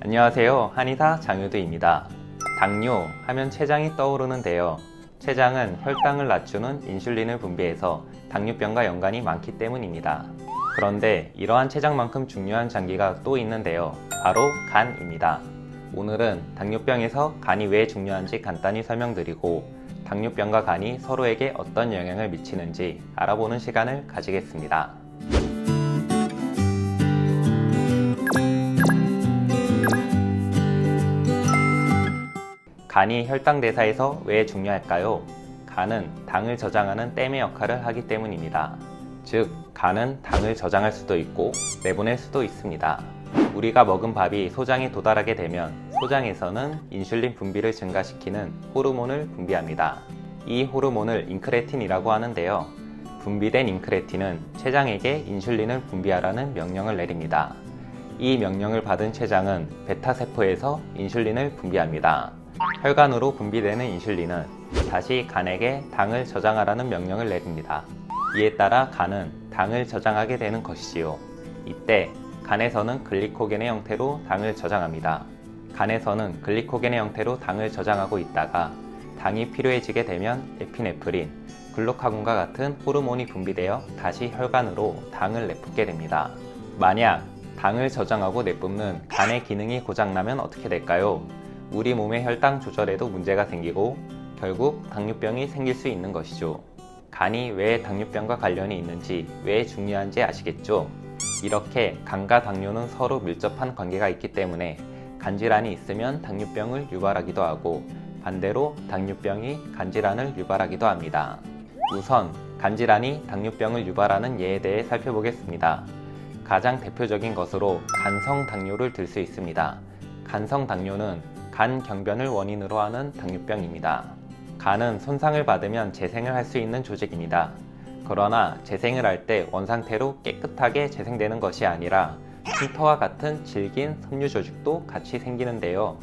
안녕하세요. 한의사 장유두입니다. 당뇨 하면 췌장이 떠오르는데요. 췌장은 혈당을 낮추는 인슐린을 분비해서 당뇨병과 연관이 많기 때문입니다. 그런데 이러한 췌장만큼 중요한 장기가 또 있는데요. 바로 간입니다. 오늘은 당뇨병에서 간이 왜 중요한지 간단히 설명드리고 당뇨병과 간이 서로에게 어떤 영향을 미치는지 알아보는 시간을 가지겠습니다. 간이 혈당 대사에서 왜 중요할까요? 간은 당을 저장하는 댐의 역할을 하기 때문입니다. 즉, 간은 당을 저장할 수도 있고 내보낼 수도 있습니다. 우리가 먹은 밥이 소장에 도달하게 되면 소장에서는 인슐린 분비를 증가시키는 호르몬을 분비합니다. 이 호르몬을 인크레틴이라고 하는데요. 분비된 인크레틴은 췌장에게 인슐린을 분비하라는 명령을 내립니다. 이 명령을 받은 췌장은 베타세포에서 인슐린을 분비합니다. 혈관으로 분비되는 인슐린은 다시 간에게 당을 저장하라는 명령을 내립니다. 이에 따라 간은 당을 저장하게 되는 것이지요. 이때 간에서는 글리코겐의 형태로 당을 저장합니다. 간에서는 글리코겐의 형태로 당을 저장하고 있다가 당이 필요해지게 되면 에피네프린, 글루카곤과 같은 호르몬이 분비되어 다시 혈관으로 당을 내뿜게 됩니다. 만약 당을 저장하고 내뿜는 간의 기능이 고장나면 어떻게 될까요? 우리 몸의 혈당 조절에도 문제가 생기고 결국 당뇨병이 생길 수 있는 것이죠. 간이 왜 당뇨병과 관련이 있는지, 왜 중요한지 아시겠죠? 이렇게 간과 당뇨는 서로 밀접한 관계가 있기 때문에 간질환이 있으면 당뇨병을 유발하기도 하고 반대로 당뇨병이 간질환을 유발하기도 합니다. 우선 간질환이 당뇨병을 유발하는 예에 대해 살펴보겠습니다. 가장 대표적인 것으로 간성 당뇨를 들 수 있습니다. 간성 당뇨는 간 경변을 원인으로 하는 당뇨병입니다. 간은 손상을 받으면 재생을 할 수 있는 조직입니다. 그러나 재생을 할 때 원상태로 깨끗하게 재생되는 것이 아니라 흉터와 같은 질긴 섬유 조직도 같이 생기는데요.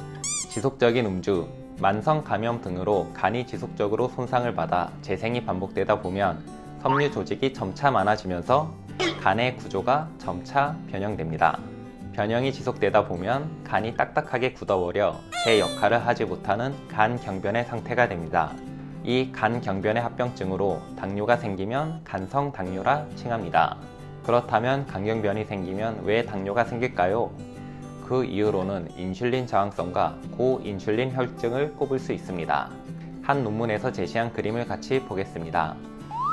지속적인 음주, 만성 감염 등으로 간이 지속적으로 손상을 받아 재생이 반복되다 보면 섬유 조직이 점차 많아지면서 간의 구조가 점차 변형됩니다. 변형이 지속되다 보면 간이 딱딱하게 굳어버려 제 역할을 하지 못하는 간 경변의 상태가 됩니다. 이 간 경변의 합병증으로 당뇨가 생기면 간성 당뇨라 칭합니다. 그렇다면 간경변이 생기면 왜 당뇨가 생길까요? 그 이유로는 인슐린 저항성과 고인슐린 혈증을 꼽을 수 있습니다. 한 논문에서 제시한 그림을 같이 보겠습니다.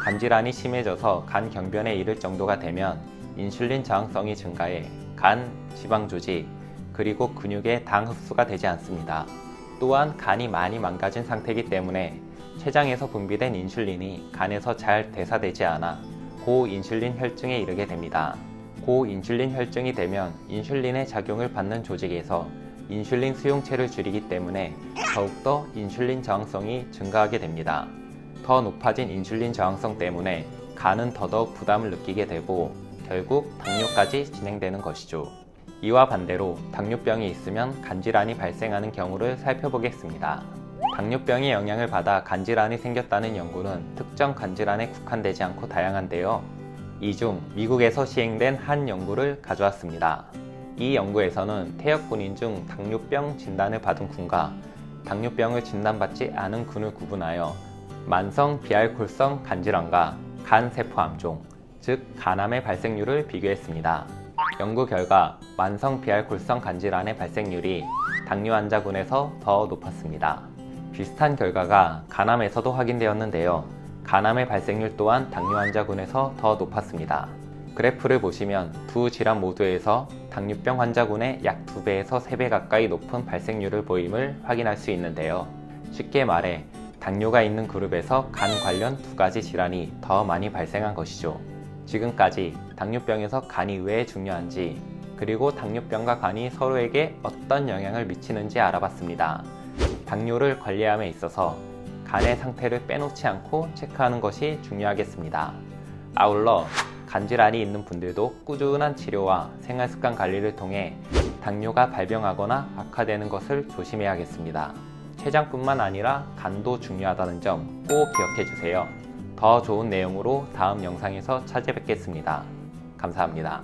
간질환이 심해져서 간 경변에 이를 정도가 되면 인슐린 저항성이 증가해 간, 지방 조직, 그리고 근육의 당 흡수가 되지 않습니다. 또한 간이 많이 망가진 상태이기 때문에 췌장에서 분비된 인슐린이 간에서 잘 대사되지 않아 고인슐린 혈증에 이르게 됩니다. 고인슐린 혈증이 되면 인슐린의 작용을 받는 조직에서 인슐린 수용체를 줄이기 때문에 더욱더 인슐린 저항성이 증가하게 됩니다. 더 높아진 인슐린 저항성 때문에 간은 더더욱 부담을 느끼게 되고 결국 당뇨까지 진행되는 것이죠. 이와 반대로 당뇨병이 있으면 간질환이 발생하는 경우를 살펴보겠습니다. 당뇨병의 영향을 받아 간질환이 생겼다는 연구는 특정 간질환에 국한되지 않고 다양한데요. 이 중 미국에서 시행된 한 연구를 가져왔습니다. 이 연구에서는 퇴역 군인 중 당뇨병 진단을 받은 군과 당뇨병을 진단받지 않은 군을 구분하여 만성 비알코올성 간질환과 간세포 암종, 즉 간암의 발생률을 비교했습니다. 연구 결과 만성 비알코올성 간질환의 발생률이 당뇨 환자군에서 더 높았습니다. 비슷한 결과가 간암에서도 확인되었는데요. 간암의 발생률 또한 당뇨 환자군에서 더 높았습니다. 그래프를 보시면 두 질환 모두에서 당뇨병 환자군의 약 2배에서 3배 가까이 높은 발생률을 보임을 확인할 수 있는데요. 쉽게 말해 당뇨가 있는 그룹에서 간 관련 두 가지 질환이 더 많이 발생한 것이죠. 지금까지 당뇨병에서 간이 왜 중요한지, 그리고 당뇨병과 간이 서로에게 어떤 영향을 미치는지 알아봤습니다. 당뇨를 관리함에 있어서 간의 상태를 빼놓지 않고 체크하는 것이 중요하겠습니다. 아울러 간질환이 있는 분들도 꾸준한 치료와 생활습관 관리를 통해 당뇨가 발병하거나 악화되는 것을 조심해야겠습니다. 췌장뿐만 아니라 간도 중요하다는 점 꼭 기억해 주세요. 더 좋은 내용으로 다음 영상에서 찾아뵙겠습니다. 감사합니다.